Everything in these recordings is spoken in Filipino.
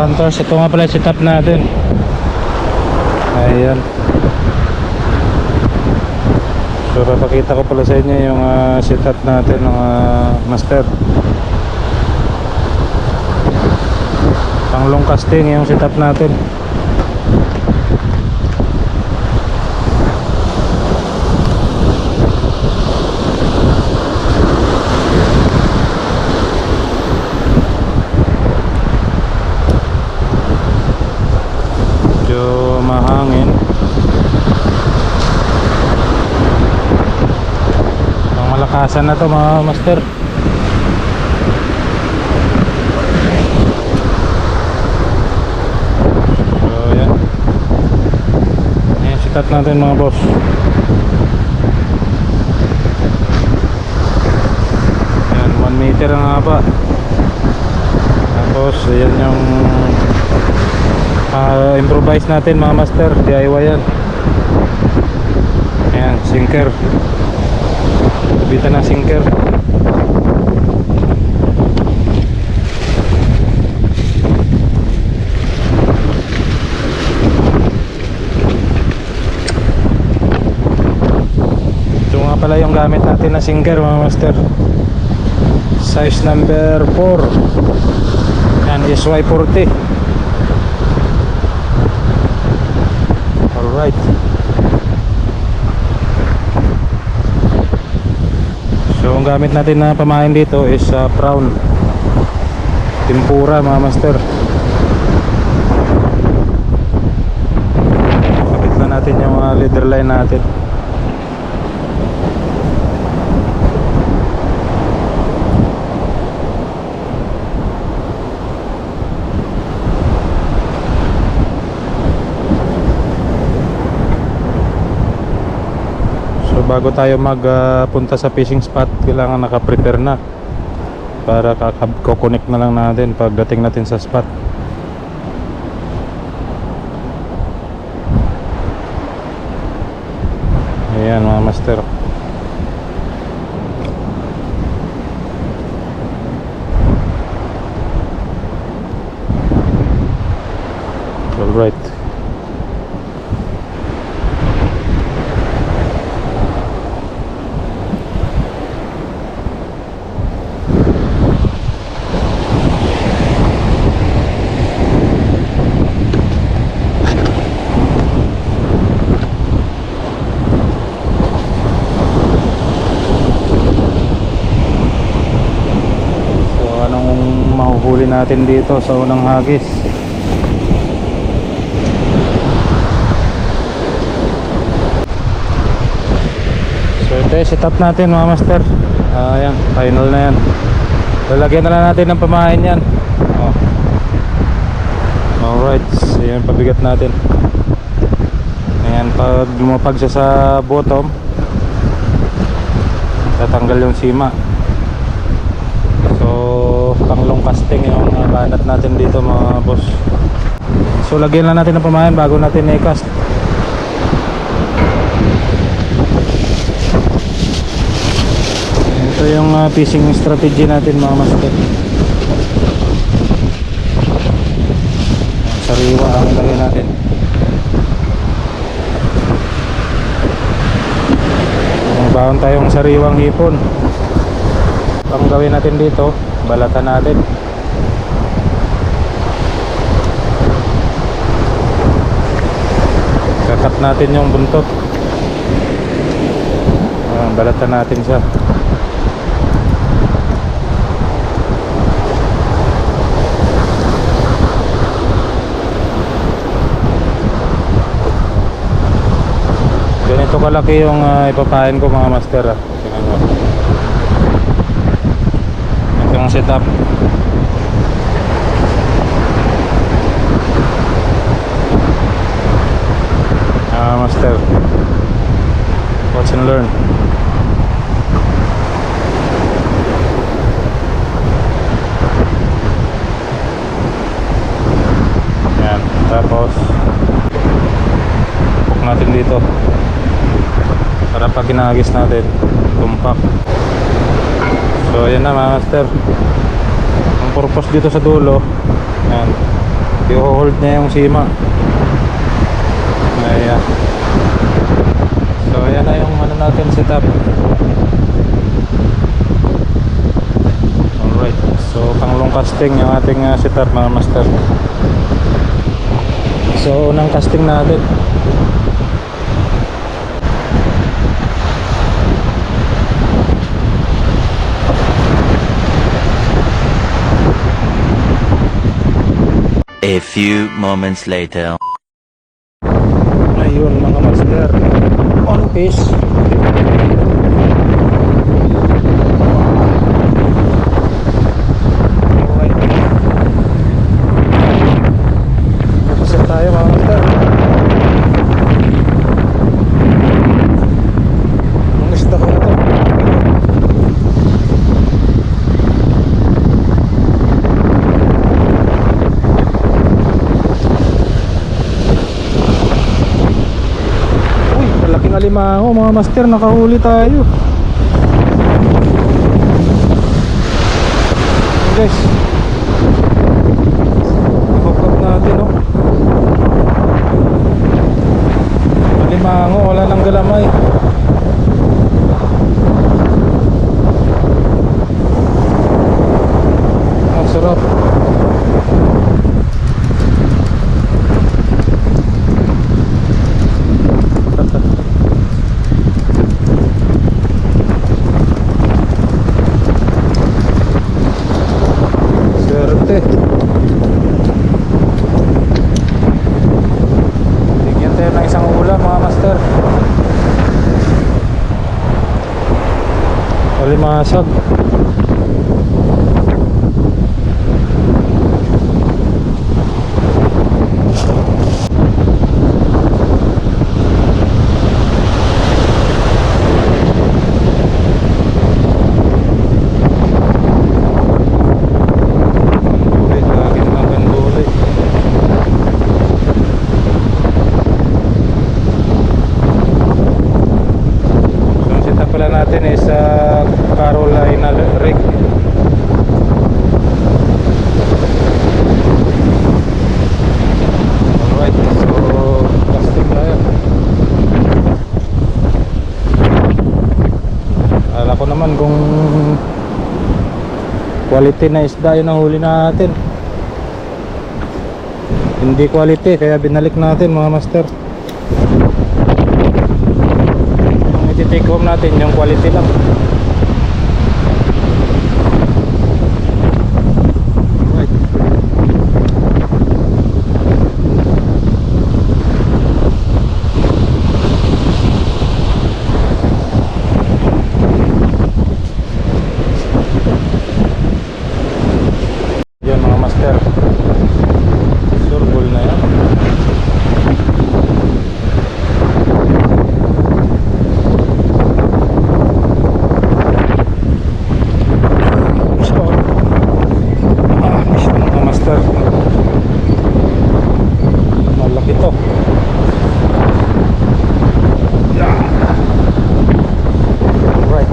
Hunters. Ito nga pala yung setup natin. Ayan. So papakita ko pala sa inyo yung setup natin ng master. Pang long casting yung setup natin. Mahangin. Ang malakasan na to mga master. So yan. Ayan setup natin mga boss. Ayan 1 meter ang haba. Tapos ayan yung improvise natin mga master, DIY yan. Ayan, sinker. Bitan ng sinker. Ito nga pala yung gamit natin na sinker mga master. Size number 4. Ayan, SY40. Alright. So ang gamit natin na pamain dito is prawn tempura mga master. Kapit na natin yung leader line natin. Bago tayo magpunta sa fishing spot, kailangan naka-prepare na para kukonek na lang natin pagdating natin sa spot. Ayan mga master. Alright. Mahuhuli natin dito sa unang hagis. So ito yung setup natin mga master. Ayan, final na yan. Lalagyan na lang natin ng pamain yan. Alright, so yan pabigat natin. Ayan, pag lumapag siya sa bottom, tatanggal yung sima. Pang long casting yung banat natin dito mga boss. So lagyan lang natin ng pamain bago natin i-cast. Ito yung fishing strategy natin mga master. Sariwa ang ilagay natin. Baon tayong sariwang hipon. Ang gawin natin dito, balatan natin. Kakat natin yung buntot. Balatan natin siya. Ganito kalaki yung ipapain ko mga master. Tingnan mo. Yung setup. Master, watch and learn. Yan, tapos hook natin dito para pag ginagis natin tumpak. So ayan na mga master, ang purpose dito sa dulo, yan, i-hold niya yung sima. Ayan. So ayan na yung ano natin setup. Alright, so pang long casting yung ating setup mga master. So unang casting natin. A few moments later. Ayun mga master, on pace. Alright, nakaset tayo mga master. Ang isda ko ito. Malaking alimango mga master, nakahuli tayo. Guys, hook up natin, oh. Alimango, wala nang galamay. Ang sarap. Bigyan tayo ng isang ulam mga master. Alimasag. Natin is Carolina rig. Alright, so casting tayo. Akala ko naman kung quality na isda yung nahuli natin. Hindi quality, kaya binalik natin mga master. I-take home natin yung quality lang. Right. Yan mga master, surbol na yan. Malaki to. Right.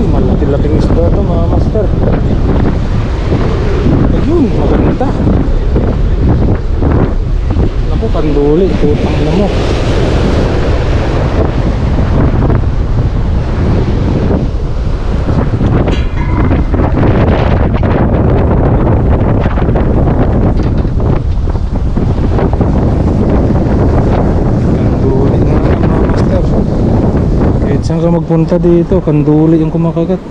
Malaki-laking isda to mga master. Ayun, maganda. Naku, kanduli, putang ina mo. Kanduli nga mga master. Kahit saan ka magpunta dito, kanduli yung kumakagat.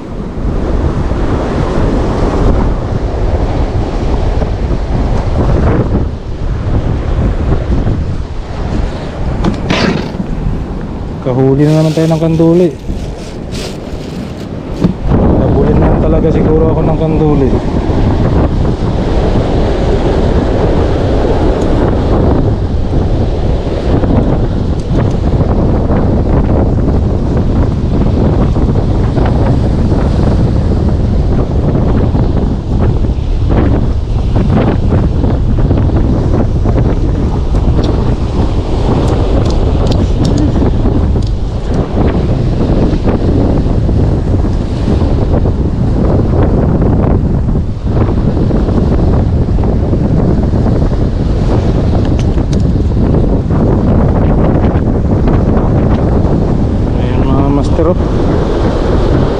Kahuli na naman tayo ng kanduli. Nabulin na talaga siguro ako ng kanduli.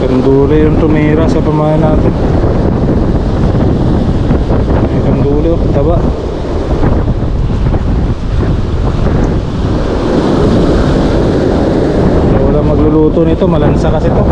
Kanduli yung tumira sa pamahan natin. May kanduli oh, taba. Wala magluluto nito, malansa kasi to.